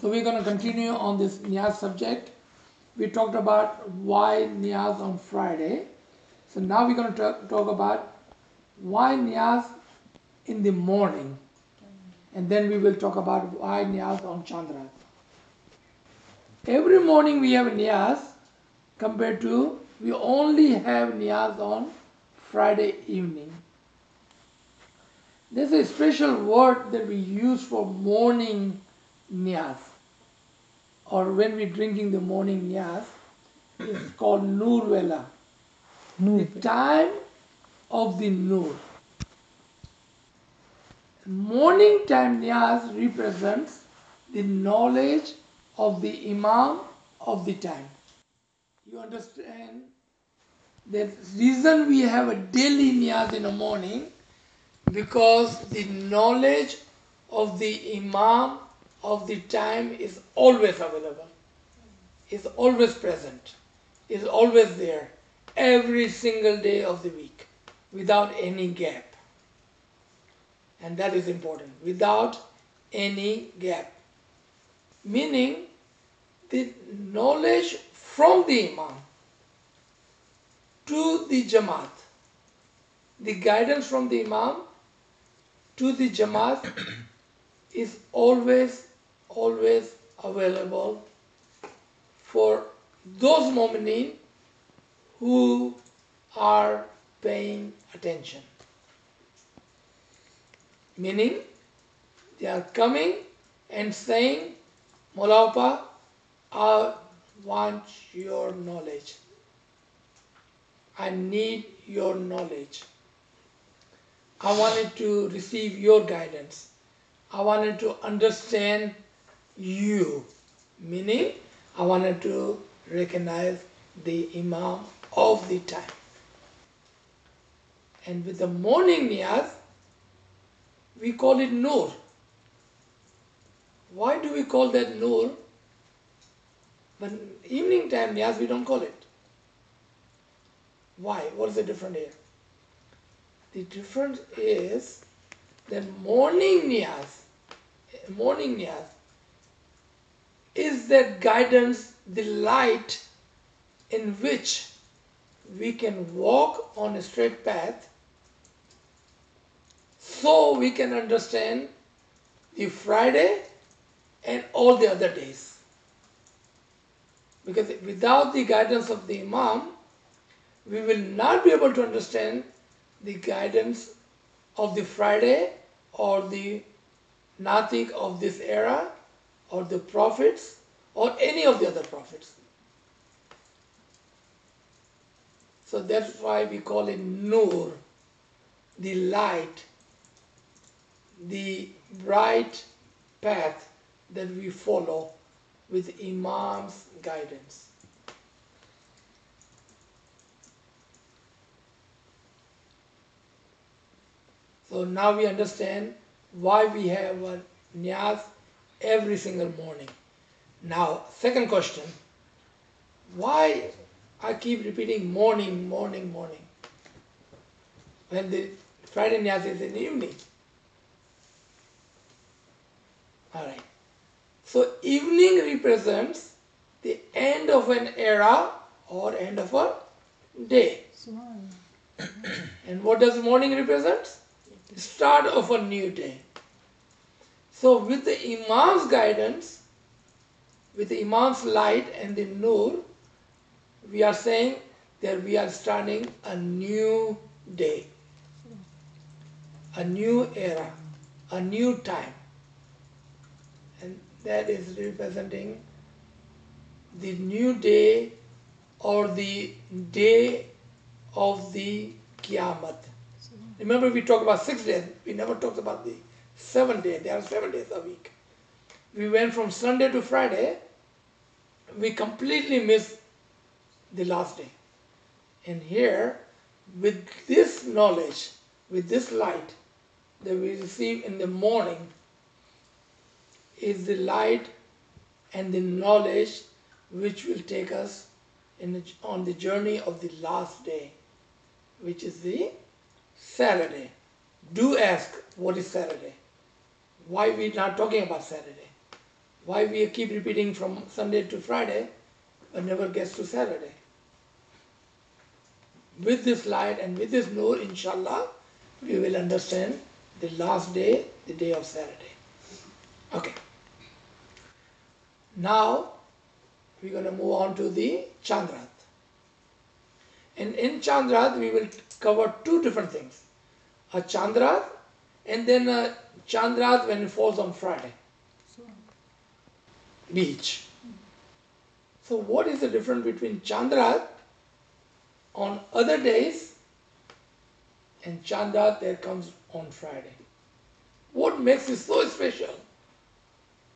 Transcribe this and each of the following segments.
So we're going to continue on this Niyaz subject. We talked about why Niyaz on Friday. So now we're going to talk about why Niyaz in the morning. And then we will talk about why Niyaz on Chandra. Every morning we have Niyaz compared to we only have Niyaz on Friday evening. There's a special word that we use for morning Niyaz, or when we're drinking the morning Niyaz. It's called Noor Vela. The time of the Noor. Morning time Niyaz represents the knowledge of the Imam of the time. You understand? The reason we have a daily Niyaz in the morning, because the knowledge of the Imam of the time is always available, is always present, is always there, every single day of the week, without any gap. And that is important, without any gap. Meaning, the knowledge from the Imam to the Jamaat, the guidance from the Imam to the Jamaat is always available for those mu'mineen who are paying attention. Meaning, they are coming and saying, Maulapa, I want your knowledge. I need your knowledge. I wanted to receive your guidance. I wanted to understand you. Meaning, I wanted to recognize the Imam of the time. And with the morning Niyaz, we call it Noor. Why do we call that Noor? But evening time Niyaz, we don't call it. Why? What is the difference here? The difference is that morning Niyaz is that guidance, the light in which we can walk on a straight path, so we can understand the Friday and all the other days. Because without the guidance of the Imam, we will not be able to understand the guidance of the Friday or the Natik of this era or the prophets or any of the other prophets. So that's why we call it Noor, the light, the bright path that we follow with Imam's guidance. So now we understand why we have a Niyaz every single morning. Now, second question, why I keep repeating morning, morning, morning, when the Friday Niyaz is in the evening? Alright. So evening represents the end of an era or end of a day. And what does morning represent? The start of a new day. So with the Imam's guidance, with the Imam's light and the Noor, we are saying that we are starting a new day, a new era, a new time. And that is representing the new day or the day of the Qiyamah. Remember, we talked about 6 days. We never talked about the 7 days. There are 7 days a week. We went from Sunday to Friday. We completely missed the last day. And here, with this knowledge, with this light that we receive in the morning, is the light and the knowledge which will take us on the journey of the last day, which is the Saturday. Do ask, what is Saturday? Why we are not talking about Saturday? Why we keep repeating from Sunday to Friday, but never gets to Saturday? With this light and with this nur, inshallah, we will understand the last day, the day of Saturday. Okay. Now, we're going to move on to the Chandrat. And in Chandrat, we will cover two different things. A Chandrat and then a Chandrat when it falls on Friday. Beach. So what is the difference between Chandrat on other days and Chandrat that comes on Friday? What makes it so special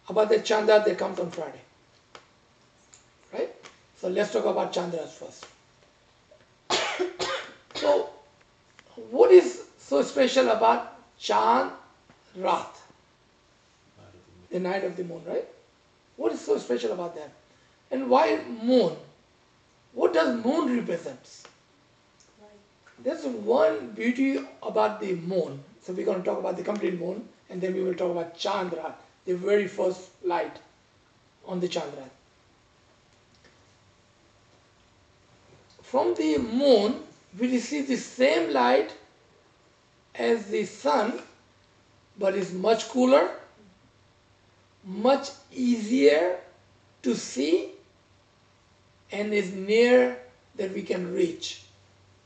about the Chandrat that comes on Friday? Right? So let's talk about Chandrat first. So what is so special about Chand Rat? The night of the moon, right? What is so special about that? And why moon? What does moon represent? There's one beauty about the moon. So we're going to talk about the complete moon and then we will talk about Chandra, the very first light on the Chandra. From the moon, we receive the same light as the sun, but it's much cooler, much easier to see, and is near that we can reach.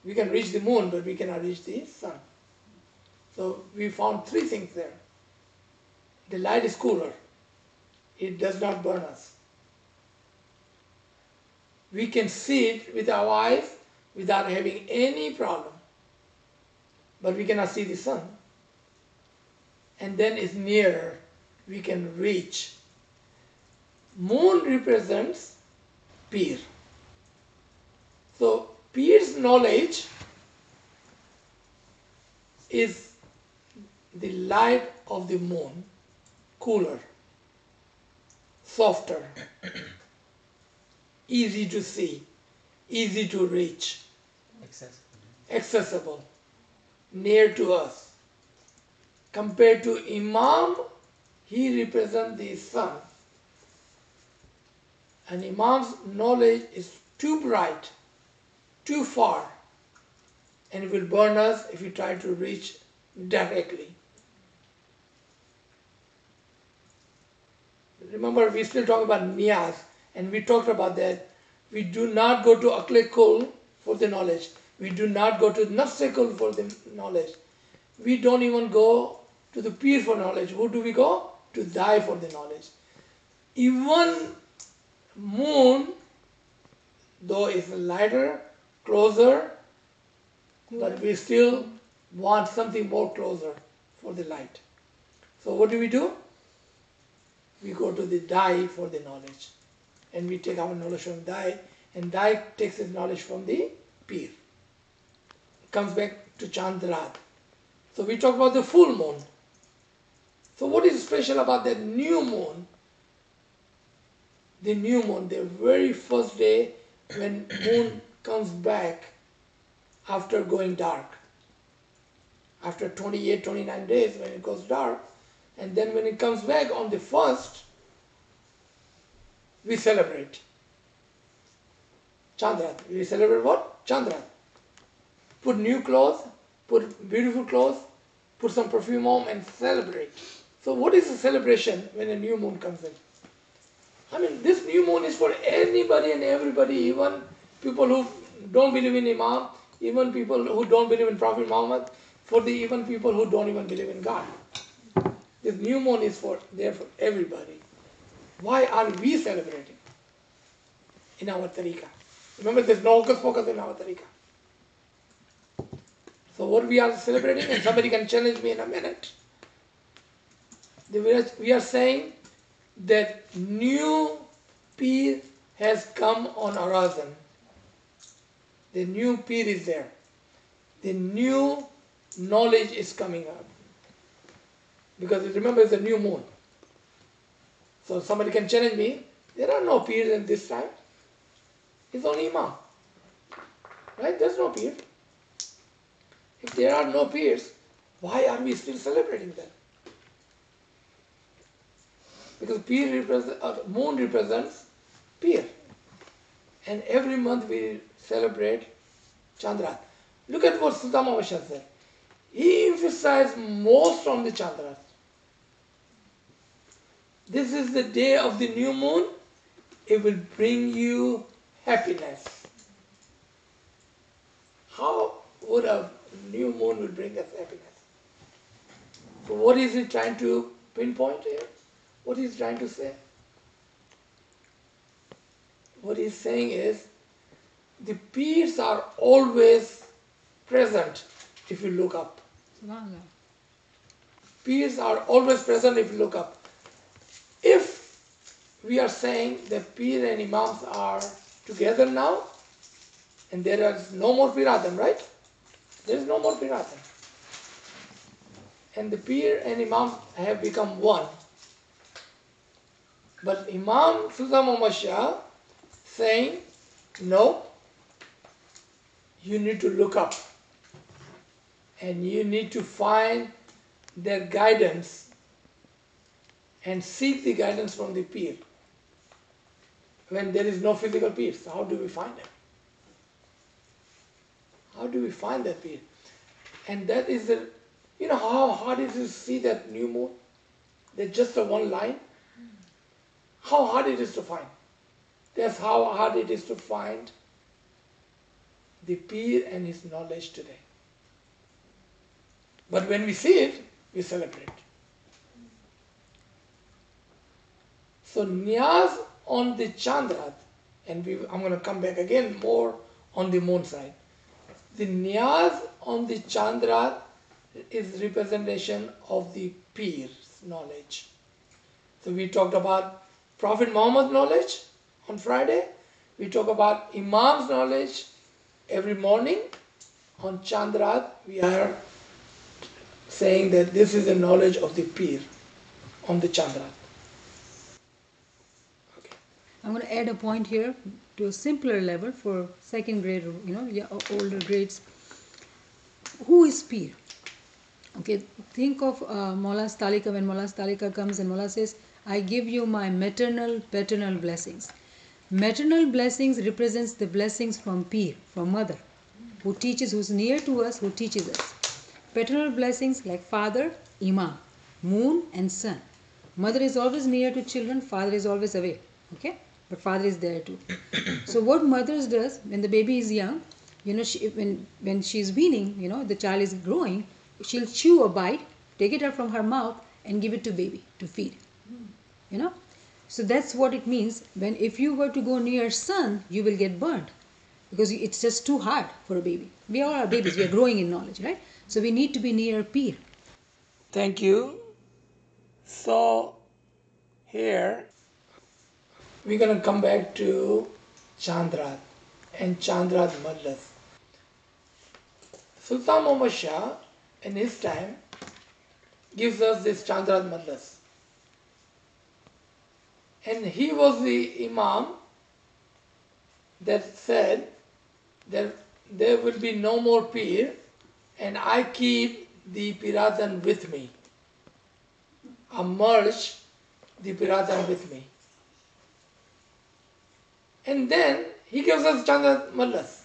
We can reach the moon, but we cannot reach the sun. So we found three things there. The light is cooler. It does not burn us. We can see it with our eyes without having any problem. But we cannot see the sun. And then it's nearer. We can reach. Moon represents Pir. So Pir's knowledge is the light of the moon, cooler, softer, easy to see, easy to reach, accessible, near to us. Compared to Imam, he represents the sun. And Imam's knowledge is too bright, too far, and it will burn us if we try to reach directly. Remember, we still talk about Niyaz, and we talked about that. We do not go to Akle Kul for the knowledge. We do not go to Nafse Kul for the knowledge. We don't even go to the Pir for knowledge. Who do we go? To die for the knowledge. Even moon, though it's lighter, closer, but we still want something more closer for the light. So what do? We go to the die for the knowledge. And we take our knowledge from die, and die takes his knowledge from the Pir. Comes back to Chandrat. So we talk about the full moon. So what is special about that new moon? The new moon, the very first day when moon comes back after going dark. After 28, 29 days when it goes dark. And then when it comes back on the first, we celebrate. Chandrat. We celebrate what? Chandrat. Put new clothes, put beautiful clothes, put some perfume on and celebrate. So what is the celebration when a new moon comes in? I mean, this new moon is for anybody and everybody, even people who don't believe in Imam, even people who don't believe in Prophet Muhammad, even people who don't even believe in God. This new moon is there for everybody. Why are we celebrating in our tariqah? Remember, there's no hocus pocus in our tariqah. So what we are celebrating, and somebody can challenge me in a minute. We are saying that new Pir has come on horizon. The new Pir is there. The new knowledge is coming up. Because remember, it's a new moon. So somebody can challenge me, there are no Pirs in this time. It's only Imam. Right? There's no Pir. If there are no Pirs, why are we still celebrating that? because moon represents Pir. And every month we celebrate Chandrat. Look at what Sultan Muhammad Shah said. He emphasized most on the Chandrat. This is the day of the new moon. It will bring you happiness. How would a new moon will bring us happiness? So what is he trying to pinpoint here? What he's trying to say? What he's saying is, the Pirs are always present if you look up. Pirs are always present if you look up. If we are saying that Pir and Imams are together now, and there is no more Piratam, right? There is no more Piratam. And the Pir and Imam have become one. But Imam Sultan Muhammad Shah saying, no, you need to look up and you need to find their guidance and seek the guidance from the Pir. When there is no physical Pir, so how do we find them? How do we find that Pir? And that is the, you know how hard it is to see that new moon? There's just a one line. How hard it is to find. That's how hard it is to find the Pir and his knowledge today. But when we see it, we celebrate. So Niyaz on the Chandrat, and I'm going to come back again more on the moon side. The Niyaz on the Chandrat is representation of the Pir's knowledge. So we talked about Prophet Muhammad's knowledge on Friday. We talk about Imam's knowledge every morning. On Chandrat, we are saying that this is the knowledge of the Pir on the Chandrat. Okay. I'm going to add a point here to a simpler level for second grade, older grades. Who is Pir? Okay, think of Maula's Talika. When Maula's Talika comes and Maula says, I give you my maternal, paternal blessings. Maternal blessings represents the blessings from Pir, from mother, who teaches, who's near to us, who teaches us. Paternal blessings like father, Imam, moon and sun. Mother is always near to children, father is always away. Okay? But father is there too. So what mothers does when the baby is young, when she's weaning, the child is growing, she'll chew a bite, take it out from her mouth and give it to baby to feed. So that's what it means. If you were to go near sun, you will get burned because it's just too hard for a baby. We all are babies. We are growing in knowledge, right? So we need to be near Pir. Thank you. So here we're going to come back to Chandrat and Chandrat Madlas. Sultan Muhammad Shah in his time gives us this Chandrat Madlas. And he was the Imam that said that there will be no more Pir and I keep the Piratan with me. I merge the Piratan with me. And then he gives us Chandrat Madlas.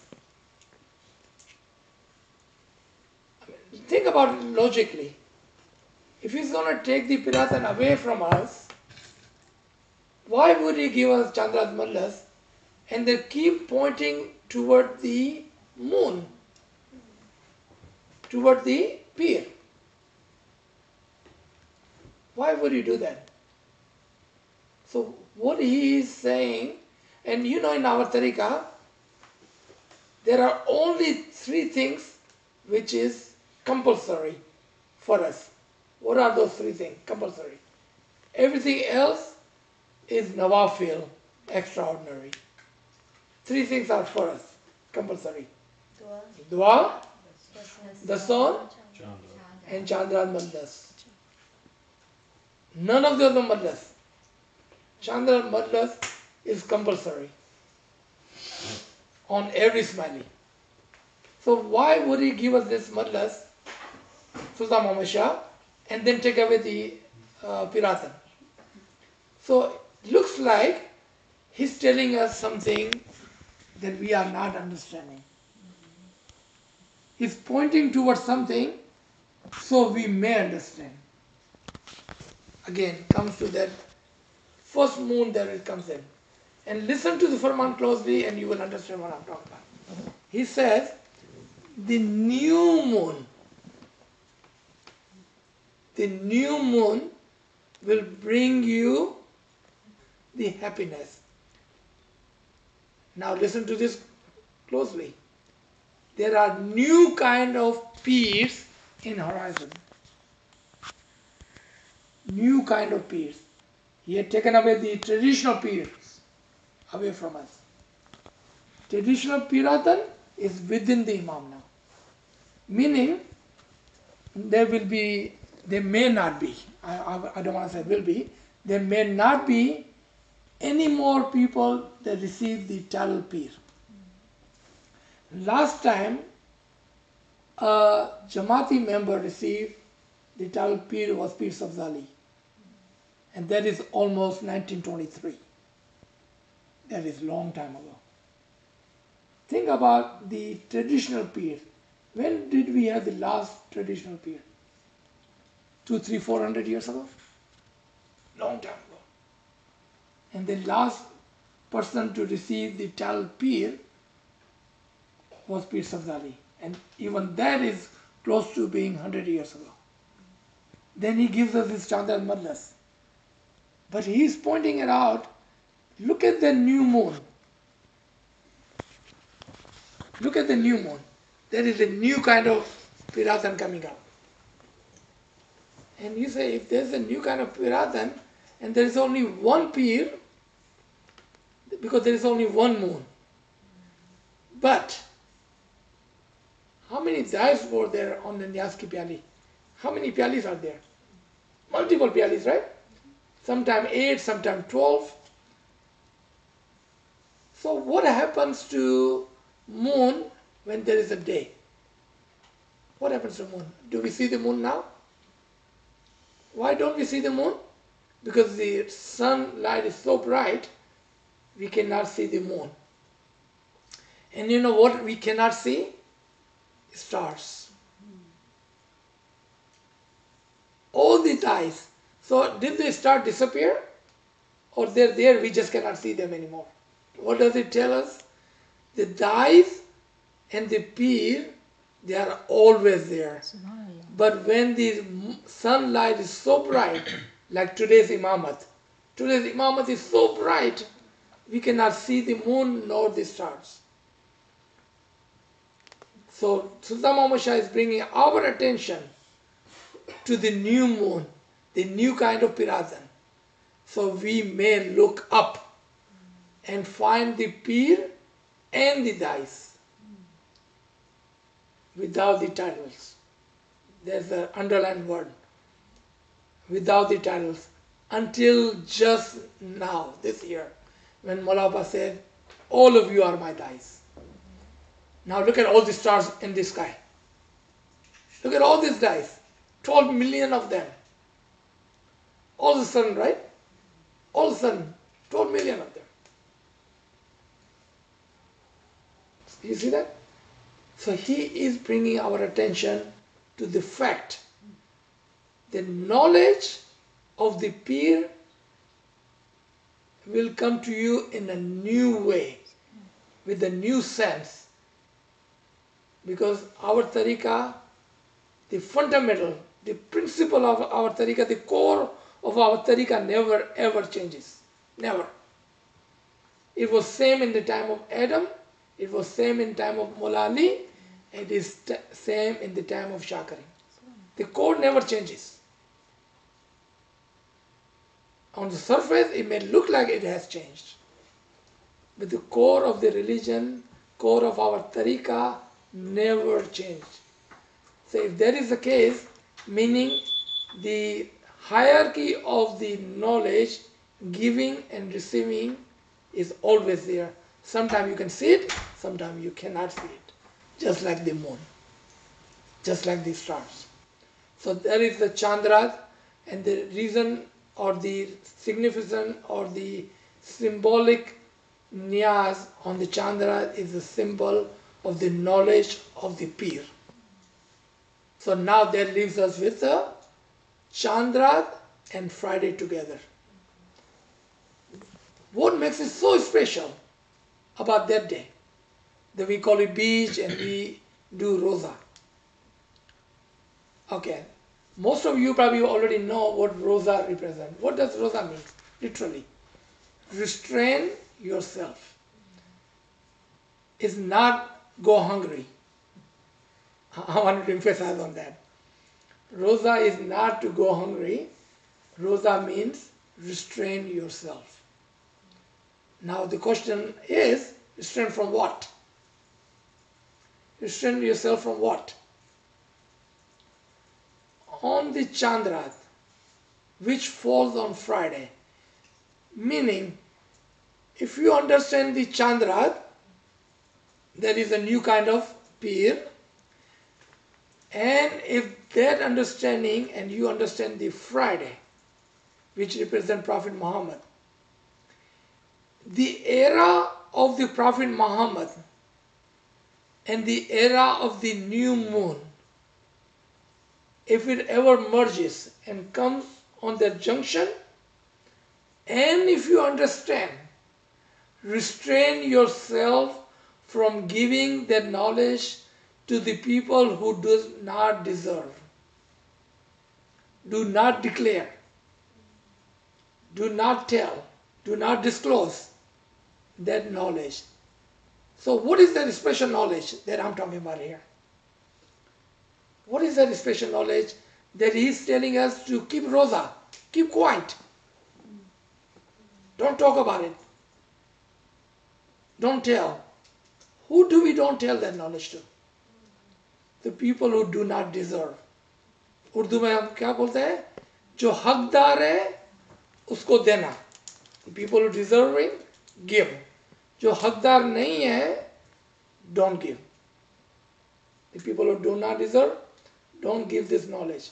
Think about it logically. If he's going to take the Piratan away from us, why would he give us Chandrat Madlas and they keep pointing toward the moon, toward the Pir? Why would he do that? So what he is saying, and in our tariqah, there are only 3 things which is compulsory for us. What are those 3 things compulsory? Everything else is nawafil, extraordinary. 3 things are for us, compulsory. Dua, the son, and Chandrat Madlas. None of the other Madlas. Chandrat Madlas is compulsory on every smiley. So why would he give us this Madlas, Sultan Muhammad Shah, and then take away the Piratan? So it looks like he's telling us something that we are not understanding. He's pointing towards something so we may understand. Again, comes to that first moon that it comes in. And listen to the Furman closely and you will understand what I'm talking about. He says, the new moon will bring you the happiness. Now listen to this closely. There are new kind of peers in horizon. New kind of peers. He had taken away the traditional peers away from us. Traditional Piratan is within the Imam now. Meaning, there may not be, I don't want to say will be, there may not be any more people that receive the title Pir. Last time, a Jamaati member received the title Pir was Pir Safzali. And that is almost 1923. That is a long time ago. Think about the traditional Pir. When did we have the last traditional Pir? 200, 300, 400 years ago? Long time ago. And the last person to receive the title Pir was Pir Safzali. And even that is close to being 100 years ago. Then he gives us this Chandra Madlas. But he is pointing it out. Look at the new moon. Look at the new moon. There is a new kind of Piratan coming up. And you say, if there's a new kind of Piratan, and there is only one Pir, because there is only one moon. But, how many Dais were there on the Nyas ki Pyali? How many Pyalis are there? Multiple Pyalis, right? Sometimes 8, sometimes 12. So what happens to moon when there is a day? What happens to moon? Do we see the moon now? Why don't we see the moon? Because the sunlight is so bright, we cannot see the moon. And you know what we cannot see? Stars. All the ties. So did the stars disappear? Or they're there, we just cannot see them anymore? What does it tell us? The dyes and the pir, they are always there. But when the sunlight is so bright, like today's imamat is so bright, we cannot see the moon nor the stars. So Sultan Muhammad Shah is bringing our attention to the new moon, the new kind of Piratan. So we may look up and find the pir and the dice without the titles. There's an underlined word. Without the titles. Until just now, this year, when Maulaba said, all of you are my dice. Now look at all the stars in the sky. Look at all these dice. 12 million of them. All of a sudden, right? All of a sudden, 12 million of them. You see that? So he is bringing our attention to the fact that knowledge of the pir will come to you in a new way, with a new sense. Because our tariqah, the fundamental, the principle of our tariqah, the core of our tariqah never ever changes. Never. It was same in the time of Adam, it was same in the time of Mullah Ali, it is same in the time of Shah Karim. The core never changes. On the surface, it may look like it has changed. But the core of the religion, core of our tariqah, never changed. So if that is the case, meaning the hierarchy of the knowledge, giving and receiving is always there. Sometimes you can see it, sometimes you cannot see it. Just like the moon, just like the stars. So there is the Chandras, and the reason or the significant or the symbolic niyaz on the Chandrat is a symbol of the knowledge of the Pir. So now that leaves us with the Chandrat and Friday together. What makes it so special about that day? That we call it beach and we do rosa. Okay, most of you probably already know what rosa represents. What does rosa mean? Literally, restrain yourself. Is not go hungry. I want to emphasize on that. Rosa is not to go hungry. Rosa means restrain yourself. Now the question is, restrain from what? Restrain yourself from what? On the Chandrat, which falls on Friday. Meaning, if you understand the Chandrat, there is a new kind of Pir. And if that understanding and you understand the Friday, which represents Prophet Muhammad, the era of the Prophet Muhammad and the era of the new moon, if it ever merges and comes on that junction, and if you understand, restrain yourself from giving that knowledge to the people who do not deserve. Do not declare. Do not tell. Do not disclose that knowledge. So what is that special knowledge that I'm talking about here? What is that special knowledge that he's telling us to keep rosa, keep quiet. Don't talk about it. Don't tell. Who do we don't tell that knowledge to? The people who do not deserve. Urdu में हम क्या बोलते हैं? जो हकदार है उसको देना. People who deserve it, give. जो हकदार नहीं है, don't give. The people who do not deserve, don't give this knowledge.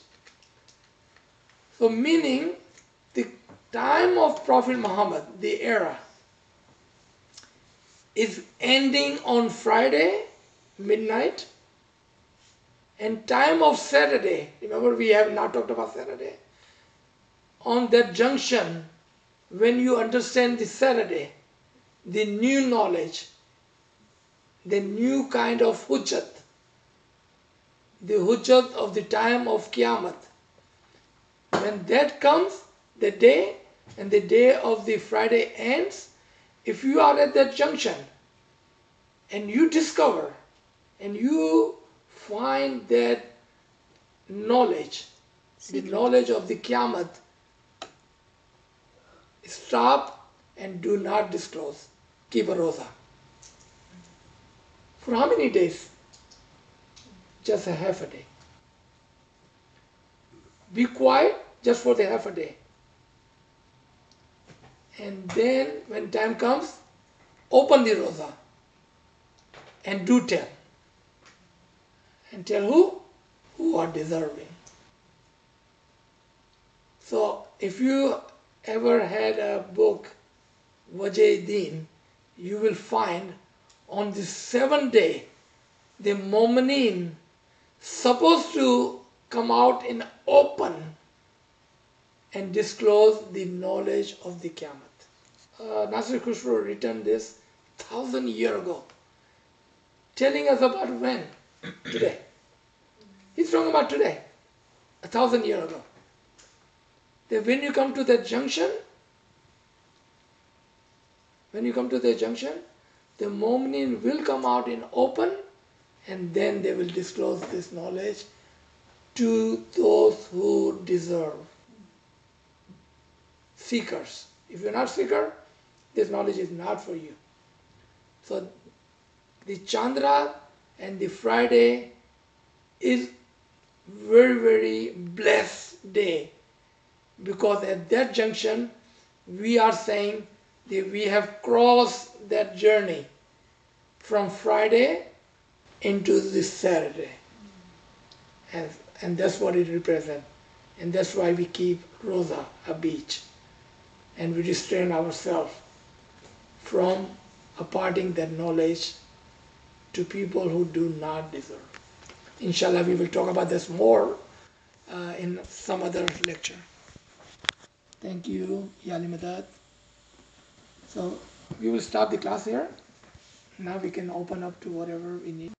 So meaning, the time of Prophet Muhammad, the era, is ending on Friday, midnight, and time of Saturday, remember we have not talked about Saturday, on that junction, when you understand the Saturday, the new knowledge, the new kind of hujjat, the hujjat of the time of Qiyamah, when that comes, the day, and the day of the Friday ends, if you are at that junction, and you discover, and you find that knowledge, the knowledge of the Qiyamah, stop and do not disclose. Keep a rosa. For how many days? Just a half a day. Be quiet just for the half a day. And then when time comes, open the rosa and do tell. And tell who? Who are deserving. So if you ever had a book, Wajh-e-Din, you will find on the 7th day, the Mu'minin supposed to come out in open and disclose the knowledge of the Qiyamah. Nasir Khusro written this 1,000 years ago, telling us about when? Today. He's talking about today, 1,000 years ago. That when you come to that junction, the Mu'minin will come out in open and then they will disclose this knowledge to those who deserve. Seekers. If you're not seeker, this knowledge is not for you. So the Chandra and the Friday is very, very blessed day, because at that junction we are saying that we have crossed that journey from Friday into this Saturday, and that's what it represents, and that's why we keep rosa, a beach, and we restrain ourselves from imparting that knowledge to people who do not deserve. Inshallah, we will talk about this more in some other lecture. Thank you, Yali Madad. So we will stop the class here. Now we can open up to whatever we need.